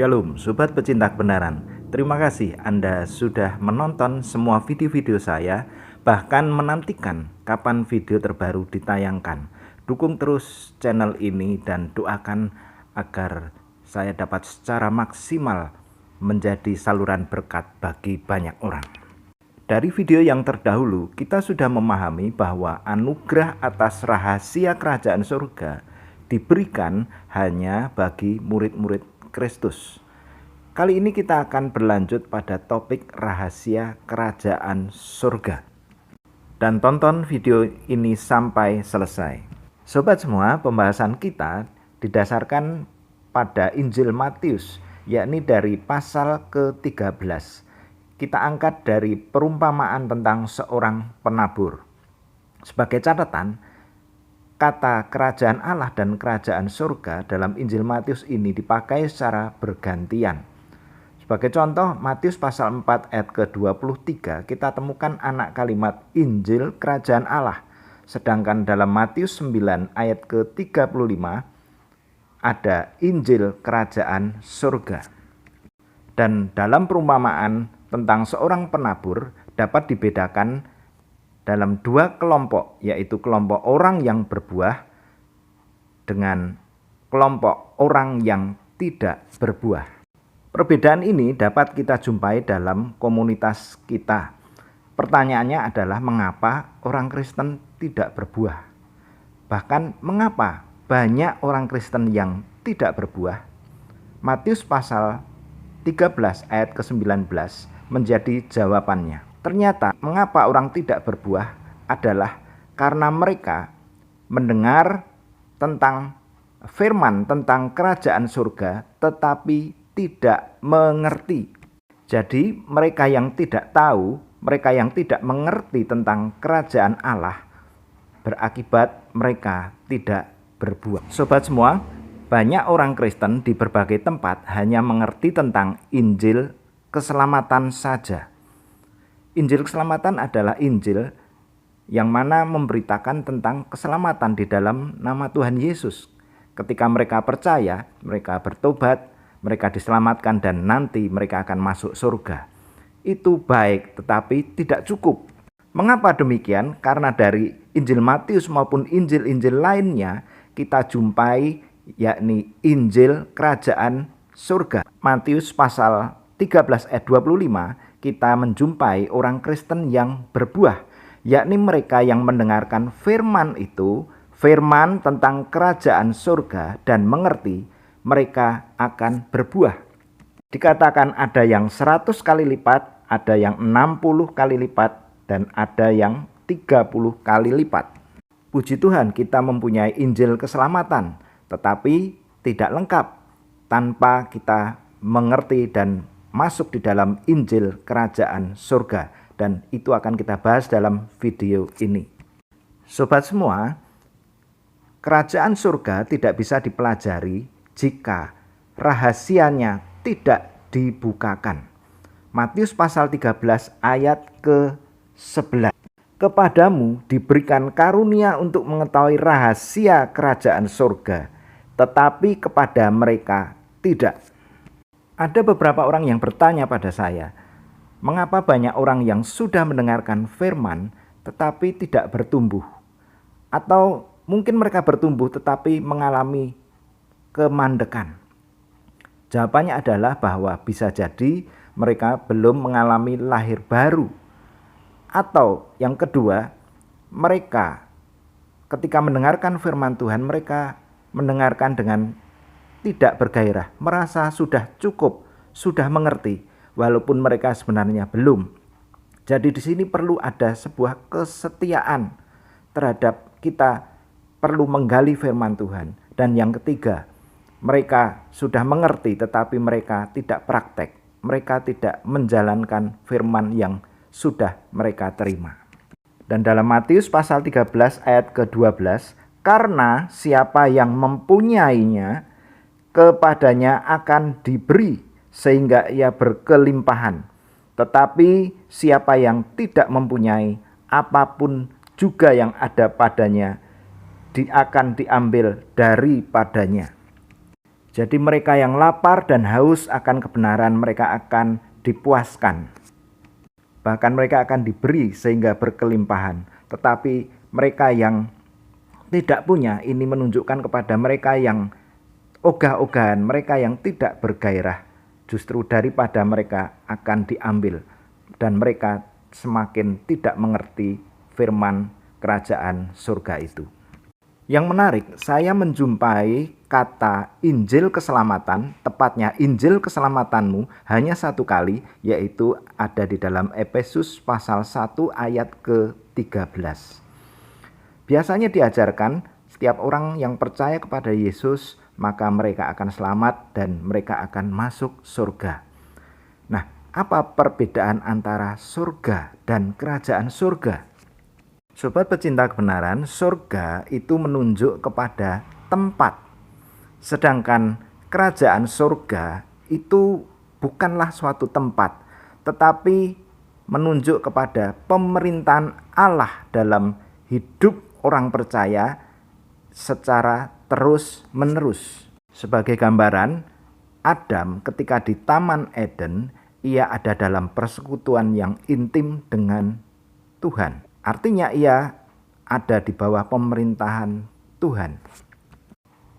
Shalom, sobat pecinta kebenaran. Terima kasih Anda sudah menonton semua video-video saya, bahkan menantikan kapan video terbaru ditayangkan. Dukung terus channel ini dan doakan agar saya dapat secara maksimal menjadi saluran berkat bagi banyak orang. Dari video yang terdahulu, kita sudah memahami bahwa anugerah atas rahasia kerajaan surga diberikan hanya bagi murid-murid Kristus. Kali ini kita akan berlanjut pada topik rahasia kerajaan surga. Dan tonton video ini sampai selesai. Sobat semua, pembahasan kita didasarkan pada Injil Matius, yakni dari pasal ke-13. Kita angkat dari perumpamaan tentang seorang penabur. Sebagai catatan, kata kerajaan Allah dan kerajaan surga dalam Injil Matius ini dipakai secara bergantian. Sebagai contoh, Matius pasal 4 ayat ke-23 kita temukan anak kalimat Injil kerajaan Allah. Sedangkan dalam Matius 9 ayat ke-35 ada Injil kerajaan surga. Dan dalam perumpamaan tentang seorang penabur dapat dibedakan dalam dua kelompok, yaitu kelompok orang yang berbuah dengan kelompok orang yang tidak berbuah. Perbedaan ini dapat kita jumpai dalam komunitas kita. Pertanyaannya adalah mengapa orang Kristen tidak berbuah? Bahkan mengapa banyak orang Kristen yang tidak berbuah? Matius pasal 13 ayat ke-19 menjadi jawabannya. Ternyata mengapa orang tidak berbuah adalah karena mereka mendengar tentang firman tentang kerajaan surga tetapi tidak mengerti. Jadi mereka yang tidak tahu, mereka yang tidak mengerti tentang kerajaan Allah berakibat mereka tidak berbuah. Sobat semua, banyak orang Kristen di berbagai tempat hanya mengerti tentang Injil keselamatan saja. Injil keselamatan adalah Injil yang mana memberitakan tentang keselamatan di dalam nama Tuhan Yesus. Ketika mereka percaya, mereka bertobat, mereka diselamatkan dan nanti mereka akan masuk surga. Itu baik, tetapi tidak cukup. Mengapa demikian? Karena dari Injil Matius maupun Injil-Injil lainnya kita jumpai yakni Injil kerajaan surga. Matius pasal 13 ayat 25 kita menjumpai orang Kristen yang berbuah, yakni mereka yang mendengarkan firman itu, firman tentang kerajaan surga dan mengerti, mereka akan berbuah. Dikatakan ada yang 100 kali lipat, ada yang 60 kali lipat, dan ada yang 30 kali lipat. Puji Tuhan kita mempunyai Injil keselamatan, tetapi tidak lengkap tanpa kita mengerti dan masuk di dalam Injil kerajaan surga, dan itu akan kita bahas dalam video ini. Sobat semua, kerajaan surga tidak bisa dipelajari jika rahasianya tidak dibukakan. Matius pasal 13 ayat ke-11. Kepadamu diberikan karunia untuk mengetahui rahasia kerajaan surga, tetapi kepada mereka tidak. Ada beberapa orang yang bertanya pada saya, mengapa banyak orang yang sudah mendengarkan firman tetapi tidak bertumbuh? Atau mungkin mereka bertumbuh tetapi mengalami kemandekan. Jawabannya adalah bahwa bisa jadi mereka belum mengalami lahir baru. Atau yang kedua, mereka ketika mendengarkan firman Tuhan, mereka mendengarkan dengan tidak bergairah, merasa sudah cukup, sudah mengerti, walaupun mereka sebenarnya belum. Jadi di sini perlu ada sebuah kesetiaan terhadap kita perlu menggali firman Tuhan. Dan yang ketiga, mereka sudah mengerti tetapi mereka tidak praktek, mereka tidak menjalankan firman yang sudah mereka terima. Dan dalam Matius pasal 13 ayat ke-12, karena siapa yang mempunyainya, kepadanya akan diberi sehingga ia berkelimpahan. Tetapi siapa yang tidak mempunyai, apapun juga yang ada padanya akan diambil daripadanya. Jadi mereka yang lapar dan haus akan kebenaran, mereka akan dipuaskan. Bahkan mereka akan diberi sehingga berkelimpahan. Tetapi mereka yang tidak punya, ini menunjukkan kepada mereka yang ogah-ogahan, mereka yang tidak bergairah, justru daripada mereka akan diambil dan mereka semakin tidak mengerti firman kerajaan surga itu. Yang menarik, saya menjumpai kata Injil keselamatan, tepatnya Injil keselamatanmu hanya satu kali, yaitu ada di dalam Efesus pasal 1 ayat ke-13. Biasanya diajarkan setiap orang yang percaya kepada Yesus, maka mereka akan selamat dan mereka akan masuk surga. Nah, apa perbedaan antara surga dan kerajaan surga? Sobat pecinta kebenaran, surga itu menunjuk kepada tempat. Sedangkan kerajaan surga itu bukanlah suatu tempat, tetapi menunjuk kepada pemerintahan Allah dalam hidup orang percaya secara terus-menerus. Sebagai gambaran, Adam ketika di Taman Eden, ia ada dalam persekutuan yang intim dengan Tuhan. Artinya ia ada di bawah pemerintahan Tuhan.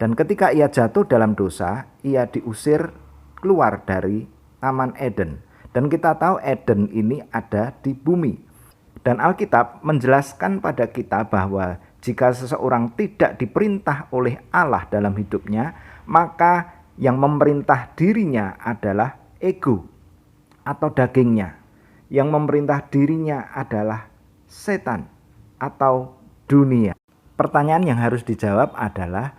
Dan ketika ia jatuh dalam dosa, ia diusir keluar dari Taman Eden. Dan kita tahu Eden ini ada di bumi. Dan Alkitab menjelaskan pada kita bahwa jika seseorang tidak diperintah oleh Allah dalam hidupnya, maka yang memerintah dirinya adalah ego atau dagingnya. Yang memerintah dirinya adalah setan atau dunia. Pertanyaan yang harus dijawab adalah,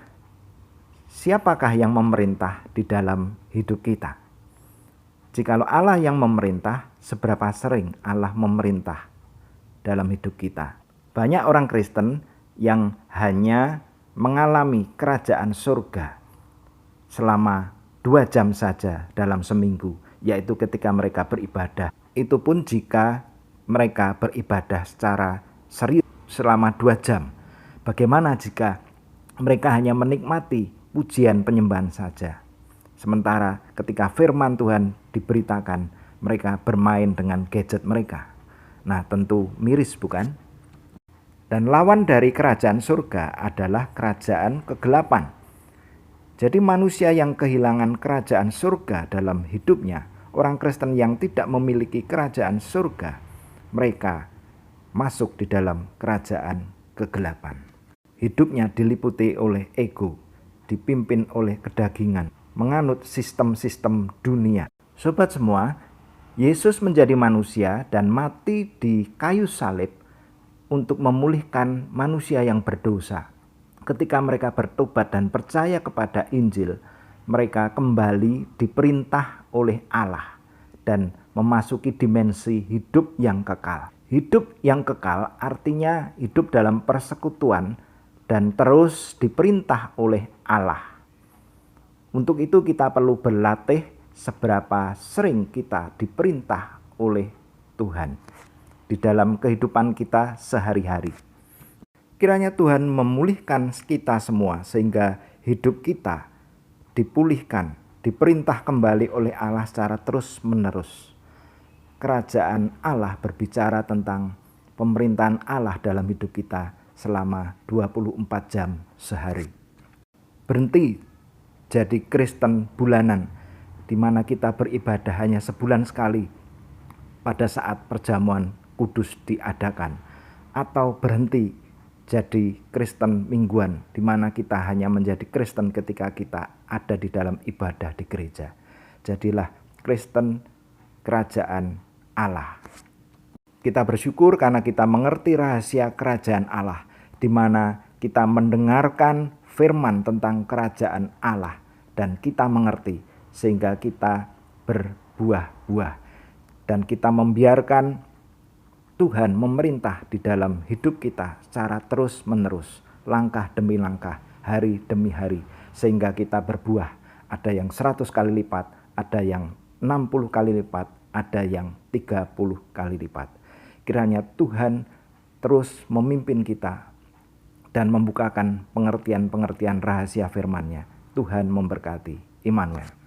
siapakah yang memerintah di dalam hidup kita? Jikalau Allah yang memerintah, seberapa sering Allah memerintah dalam hidup kita? Banyak orang Kristen yang hanya mengalami kerajaan surga selama 2 jam saja dalam seminggu, yaitu ketika mereka beribadah. Itu pun jika mereka beribadah secara serius selama 2 jam. Bagaimana jika mereka hanya menikmati pujian penyembahan saja? Sementara ketika firman Tuhan diberitakan, mereka bermain dengan gadget mereka. Nah, tentu miris, bukan? Dan lawan dari kerajaan surga adalah kerajaan kegelapan. Jadi manusia yang kehilangan kerajaan surga dalam hidupnya, orang Kristen yang tidak memiliki kerajaan surga, mereka masuk di dalam kerajaan kegelapan. Hidupnya diliputi oleh ego, dipimpin oleh kedagingan, menganut sistem-sistem dunia. Sobat semua, Yesus menjadi manusia dan mati di kayu salib untuk memulihkan manusia yang berdosa. Ketika mereka bertobat dan percaya kepada Injil, mereka kembali diperintah oleh Allah dan memasuki dimensi hidup yang kekal. Hidup yang kekal artinya hidup dalam persekutuan dan terus diperintah oleh Allah. Untuk itu kita perlu berlatih seberapa sering kita diperintah oleh Tuhan di dalam kehidupan kita sehari-hari. Kiranya Tuhan memulihkan kita semua sehingga hidup kita dipulihkan, diperintah kembali oleh Allah secara terus-menerus. Kerajaan Allah berbicara tentang pemerintahan Allah dalam hidup kita selama 24 jam sehari. Berhenti jadi Kristen bulanan, di mana kita beribadah hanya sebulan sekali pada saat perjamuan kudus diadakan. Atau berhenti jadi Kristen mingguan, di mana kita hanya menjadi Kristen ketika kita ada di dalam ibadah di gereja. Jadilah Kristen kerajaan Allah. Kita bersyukur karena kita mengerti rahasia kerajaan Allah, di mana kita mendengarkan firman tentang kerajaan Allah dan kita mengerti sehingga kita berbuah-buah dan kita membiarkan Tuhan memerintah di dalam hidup kita secara terus-menerus, langkah demi langkah, hari demi hari, sehingga kita berbuah. Ada yang 100 kali lipat, ada yang 60 kali lipat, ada yang 30 kali lipat. Kiranya Tuhan terus memimpin kita dan membukakan pengertian-pengertian rahasia firman-Nya. Tuhan memberkati. Immanuel.